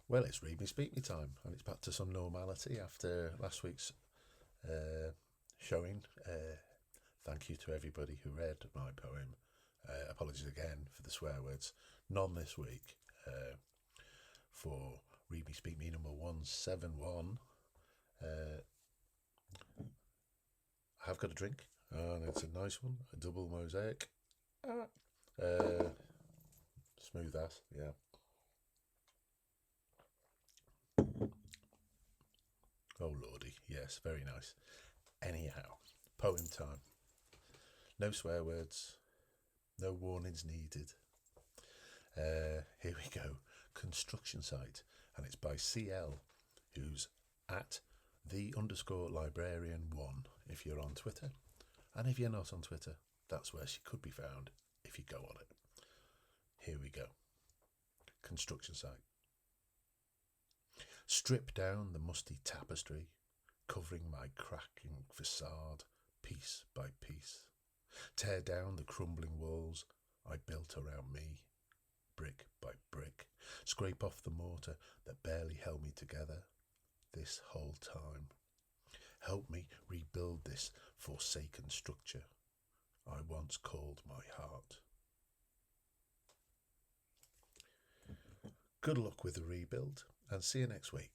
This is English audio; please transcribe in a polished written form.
Well, it's Read Me Speak Me time, and it's back to some normality after last week's showing. Thank you to everybody who read my poem. Apologies again for the swear words. None this week for Read Me Speak Me number 171. I have got a drink, and it's a nice one, a double mosaic. Smooth ass, yeah. Oh lordy, yes, very nice. Anyhow, poem time. No swear words, no warnings needed. Here we go. Construction site, and it's by CL, who's at _the_librarian1 if you're on Twitter. And if you're not on Twitter, that's where she could be found if you go on it. Here we go. Construction site. Strip down the musty tapestry, covering my cracking facade piece by piece. Tear down the crumbling walls I built around me, brick by brick. Scrape off the mortar that barely held me together this whole time. Help me rebuild this forsaken structure I once called my heart. Good luck with the rebuild, and see you next week.